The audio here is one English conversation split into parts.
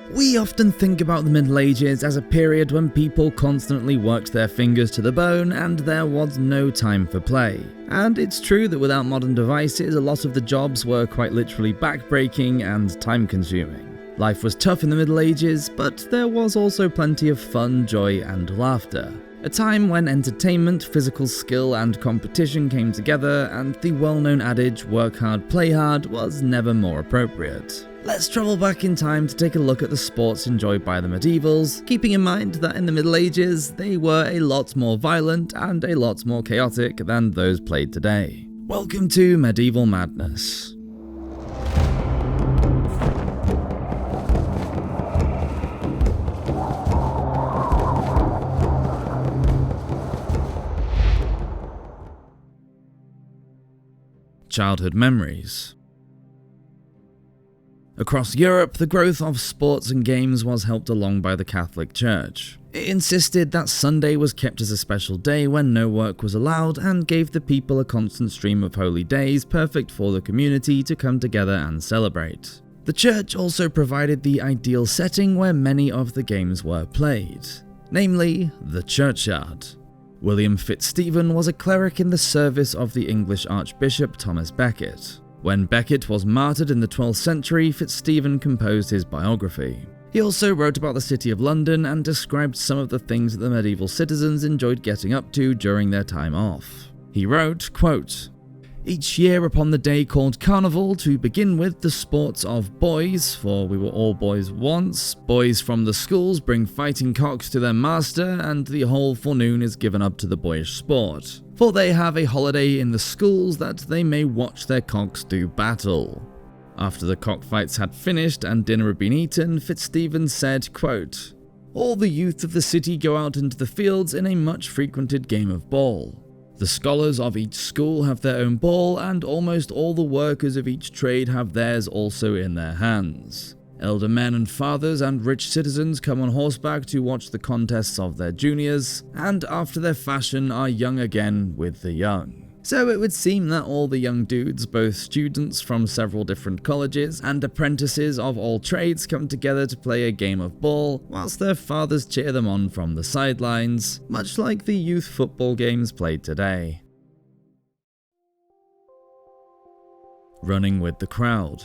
We often think about the Middle Ages as a period when people constantly worked their fingers to the bone and there was no time for play. And it's true that without modern devices, a lot of the jobs were quite literally backbreaking and time-consuming. Life was tough in the Middle Ages, but there was also plenty of fun, joy, and laughter. A time when entertainment, physical skill, and competition came together, and the well-known adage, work hard, play hard, was never more appropriate. Let's travel back in time to take a look at the sports enjoyed by the medievals, keeping in mind that in the Middle Ages, they were a lot more violent and a lot more chaotic than those played today. Welcome to Medieval Madness. Childhood memories. Across Europe, the growth of sports and games was helped along by the Catholic Church. It insisted that Sunday was kept as a special day when no work was allowed and gave the people a constant stream of holy days perfect for the community to come together and celebrate. The church also provided the ideal setting where many of the games were played, namely the churchyard. William Fitzstephen was a cleric in the service of the English Archbishop Thomas Becket. When Becket was martyred in the 12th century, Fitzstephen composed his biography. He also wrote about the city of London and described some of the things that the medieval citizens enjoyed getting up to during their time off. He wrote, quote, "Each year upon the day called Carnival, to begin with the sports of boys, for we were all boys once, boys from the schools bring fighting cocks to their master, and the whole forenoon is given up to the boyish sport. For they have a holiday in the schools that they may watch their cocks do battle." After the cockfights had finished and dinner had been eaten, Fitzstephen said, quote, "All the youth of the city go out into the fields in a much frequented game of ball. The scholars of each school have their own ball, and almost all the workers of each trade have theirs also in their hands. Elder men and fathers and rich citizens come on horseback to watch the contests of their juniors, and after their fashion are young again with the young." So it would seem that all the young dudes, both students from several different colleges and apprentices of all trades, come together to play a game of ball, whilst their fathers cheer them on from the sidelines, much like the youth football games played today. Running with the crowd.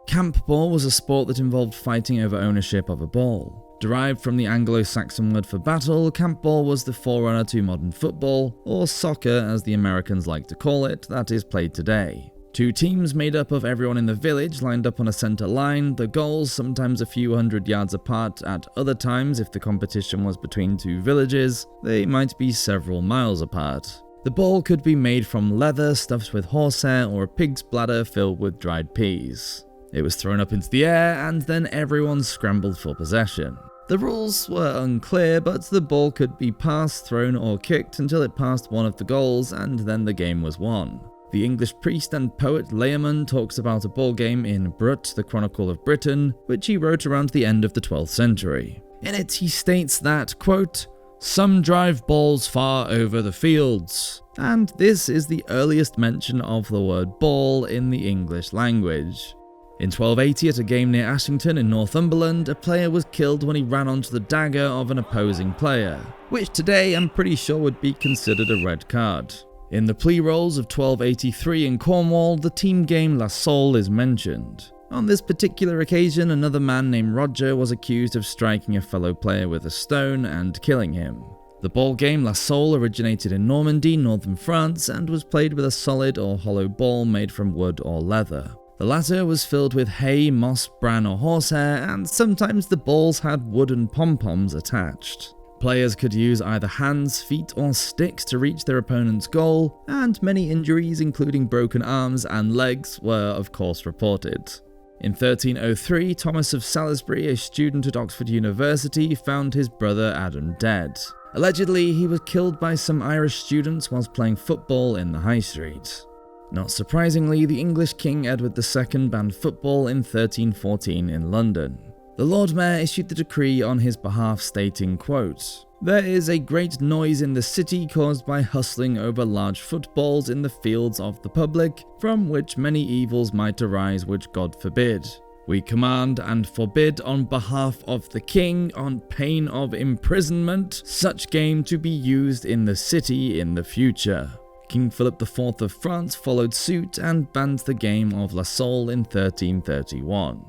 Camp ball was a sport that involved fighting over ownership of a ball. Derived from the Anglo-Saxon word for battle, camp ball was the forerunner to modern football, or soccer as the Americans like to call it, that is played today. Two teams made up of everyone in the village lined up on a center line, the goals sometimes a few hundred yards apart, at other times if the competition was between two villages, they might be several miles apart. The ball could be made from leather stuffed with horsehair or a pig's bladder filled with dried peas. It was thrown up into the air and then everyone scrambled for possession. The rules were unclear, but the ball could be passed, thrown or kicked until it passed one of the goals and then the game was won. The English priest and poet Layman talks about a ball game in Brut, the Chronicle of Britain, which he wrote around the end of the 12th century. In it he states that, quote, "Some drive balls far over the fields," and this is the earliest mention of the word ball in the English language. In 1280, at a game near Ashington in Northumberland, a player was killed when he ran onto the dagger of an opposing player, which today I'm pretty sure would be considered a red card. In the plea rolls of 1283 in Cornwall, the team game La Saule is mentioned. On this particular occasion, another man named Roger was accused of striking a fellow player with a stone and killing him. The ball game La Saule originated in Normandy, northern France, and was played with a solid or hollow ball made from wood or leather. The latter was filled with hay, moss, bran or horsehair, and sometimes the balls had wooden pom-poms attached. Players could use either hands, feet or sticks to reach their opponent's goal, and many injuries including broken arms and legs were of course reported. In 1303, Thomas of Salisbury, a student at Oxford University, found his brother Adam dead. Allegedly, he was killed by some Irish students whilst playing football in the High Street. Not surprisingly, the English King Edward II banned football in 1314 in London. The Lord Mayor issued the decree on his behalf stating, quote, "There is a great noise in the city caused by hustling over large footballs in the fields of the public, from which many evils might arise which God forbid. We command and forbid on behalf of the king, on pain of imprisonment, such game to be used in the city in the future. King Philip IV of France followed suit and banned the game of La Salle in 1331.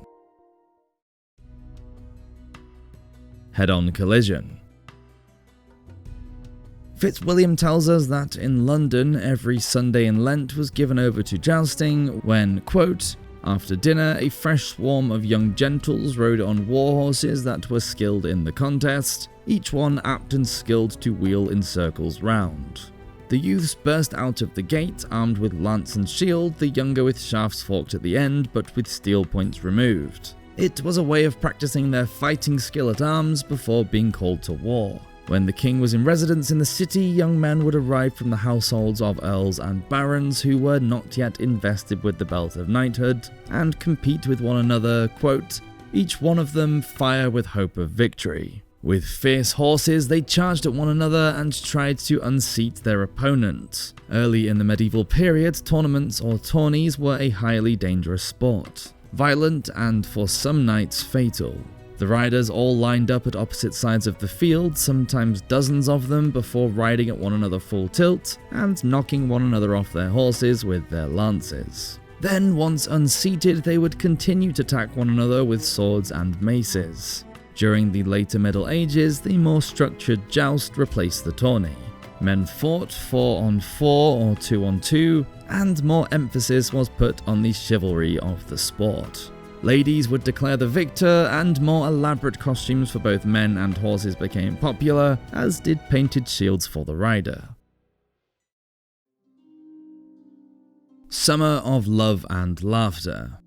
Head-on collision. Fitzwilliam tells us that in London, every Sunday in Lent was given over to jousting when, quote, after dinner, a fresh swarm of young gentles rode on war horses that were skilled in the contest, each one apt and skilled to wheel in circles round. The youths burst out of the gate, armed with lance and shield, the younger with shafts forked at the end, but with steel points removed. It was a way of practicing their fighting skill at arms before being called to war. When the king was in residence in the city, young men would arrive from the households of earls and barons who were not yet invested with the belt of knighthood, and compete with one another, quote, each one of them fire with hope of victory. With fierce horses, they charged at one another and tried to unseat their opponent. Early in the medieval period, tournaments or tourneys were a highly dangerous sport, violent and for some knights fatal. The riders all lined up at opposite sides of the field, sometimes dozens of them, before riding at one another full tilt and knocking one another off their horses with their lances. Then, once unseated, they would continue to attack one another with swords and maces. During the later Middle Ages, the more structured joust replaced the tourney. Men fought 4-on-4 or 2-on-2, and more emphasis was put on the chivalry of the sport. Ladies would declare the victor, and more elaborate costumes for both men and horses became popular, as did painted shields for the rider. Summer of love and laughter.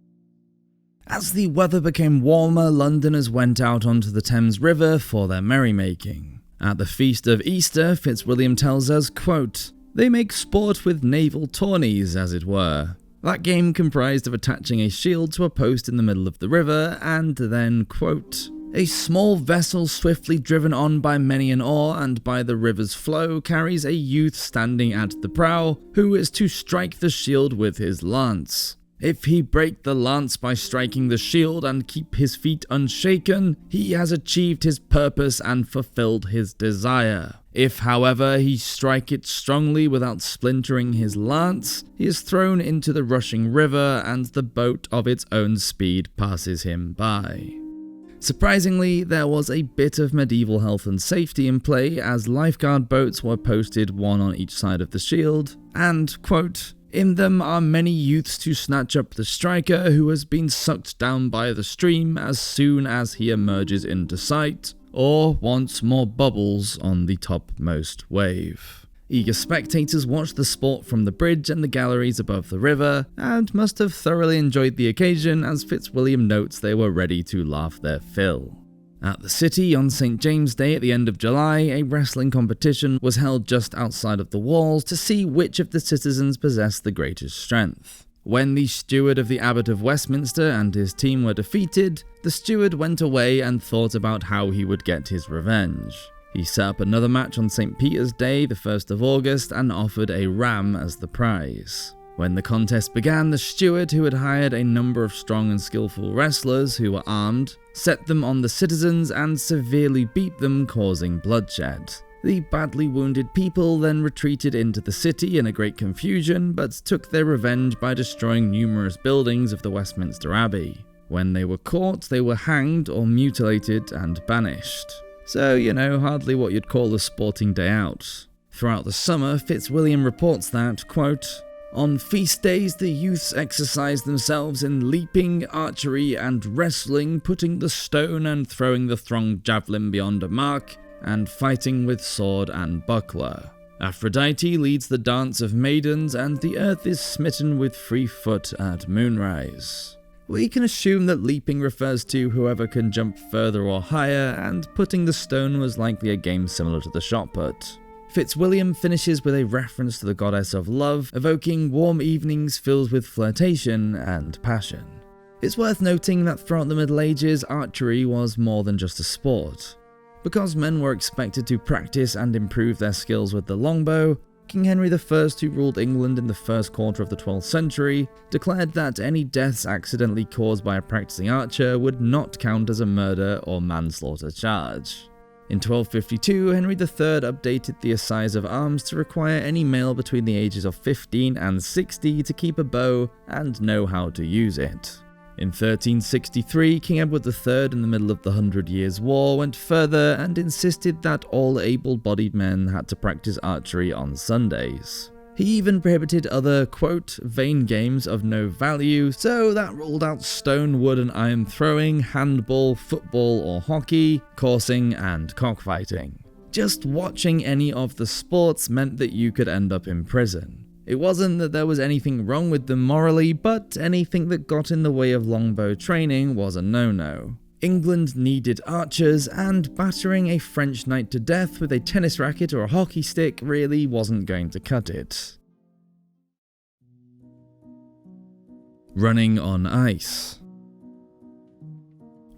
As the weather became warmer, Londoners went out onto the Thames River for their merrymaking. At the feast of Easter, Fitzwilliam tells us, quote, they make sport with naval tourneys, as it were. That game comprised of attaching a shield to a post in the middle of the river, and then, quote, a small vessel swiftly driven on by many an oar and by the river's flow carries a youth standing at the prow, who is to strike the shield with his lance. If he break the lance by striking the shield and keep his feet unshaken, he has achieved his purpose and fulfilled his desire. If, however, he strike it strongly without splintering his lance, he is thrown into the rushing river, and the boat of its own speed passes him by. Surprisingly, there was a bit of medieval health and safety in play, as lifeguard boats were posted one on each side of the shield, and, quote, in them are many youths to snatch up the striker who has been sucked down by the stream as soon as he emerges into sight, or wants more bubbles on the topmost wave. Eager spectators watched the sport from the bridge and the galleries above the river, and must have thoroughly enjoyed the occasion, as Fitzwilliam notes they were ready to laugh their fill. At the city on St. James' Day at the end of July, a wrestling competition was held just outside of the walls to see which of the citizens possessed the greatest strength. When the steward of the Abbot of Westminster and his team were defeated, the steward went away and thought about how he would get his revenge. He set up another match on St. Peter's Day, the 1st of August, and offered a ram as the prize. When the contest began, the steward, who had hired a number of strong and skillful wrestlers who were armed, set them on the citizens and severely beat them, causing bloodshed. The badly wounded people then retreated into the city in a great confusion, but took their revenge by destroying numerous buildings of the Westminster Abbey. When they were caught, they were hanged or mutilated and banished. So, hardly what you'd call a sporting day out. Throughout the summer, Fitzwilliam reports that, quote, on feast days, the youths exercise themselves in leaping, archery, and wrestling, putting the stone and throwing the thronged javelin beyond a mark, and fighting with sword and buckler. Aphrodite leads the dance of maidens, and the earth is smitten with free foot at moonrise. We can assume that leaping refers to whoever can jump further or higher, and putting the stone was likely a game similar to the shot put. Fitzwilliam finishes with a reference to the goddess of love, evoking warm evenings filled with flirtation and passion. It's worth noting that throughout the Middle Ages, archery was more than just a sport. Because men were expected to practice and improve their skills with the longbow, King Henry I, who ruled England in the first quarter of the 12th century, declared that any deaths accidentally caused by a practicing archer would not count as a murder or manslaughter charge. In 1252, Henry III updated the assize of arms to require any male between the ages of 15 and 60 to keep a bow and know how to use it. In 1363, King Edward III, in the middle of the 100 Years' War, went further and insisted that all able-bodied men had to practice archery on Sundays. He even prohibited other, quote, vain games of no value, so that ruled out stone, wood and iron throwing, handball, football or hockey, coursing and cockfighting. Just watching any of the sports meant that you could end up in prison. It wasn't that there was anything wrong with them morally, but anything that got in the way of longbow training was a no-no. England needed archers, and battering a French knight to death with a tennis racket or a hockey stick really wasn't going to cut it. Running on ice.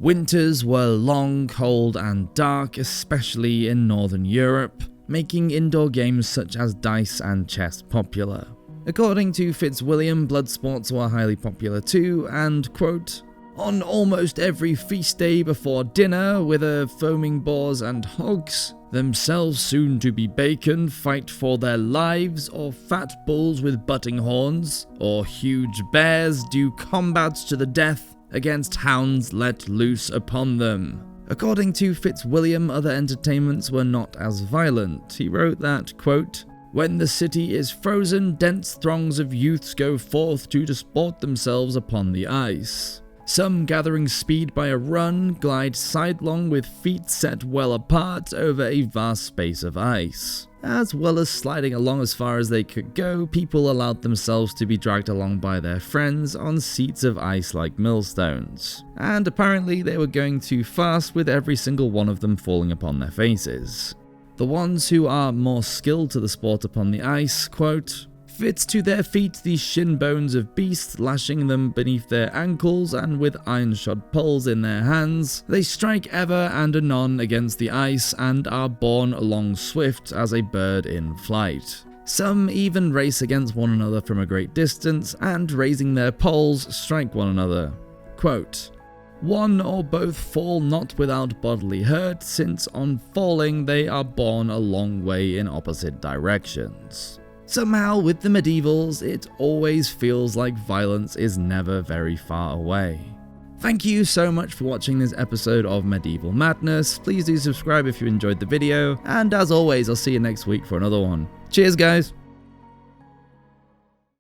Winters were long, cold and dark, especially in Northern Europe, making indoor games such as dice and chess popular. According to Fitzwilliam, blood sports were highly popular too, and, quote, on almost every feast day before dinner, whether foaming boars and hogs, themselves soon to be bacon, fight for their lives, or fat bulls with butting horns, or huge bears do combats to the death against hounds let loose upon them. According to Fitzwilliam, other entertainments were not as violent. He wrote that, quote, when the city is frozen, dense throngs of youths go forth to disport themselves upon the ice. Some, gathering speed by a run, glide sidelong with feet set well apart over a vast space of ice. As well as sliding along as far as they could go, people allowed themselves to be dragged along by their friends on seats of ice like millstones. And apparently they were going too fast, with every single one of them falling upon their faces. The ones who are more skilled to the sport upon the ice, quote, fits to their feet these shin bones of beasts, lashing them beneath their ankles, and with iron-shod poles in their hands, they strike ever and anon against the ice, and are borne along swift as a bird in flight. Some even race against one another from a great distance, and raising their poles, strike one another. Quote, one or both fall not without bodily hurt, since on falling they are borne a long way in opposite directions. Somehow, with the medievals, it always feels like violence is never very far away. Thank you so much for watching this episode of Medieval Madness. Please do subscribe if you enjoyed the video, and as always, I'll see you next week for another one. Cheers, guys!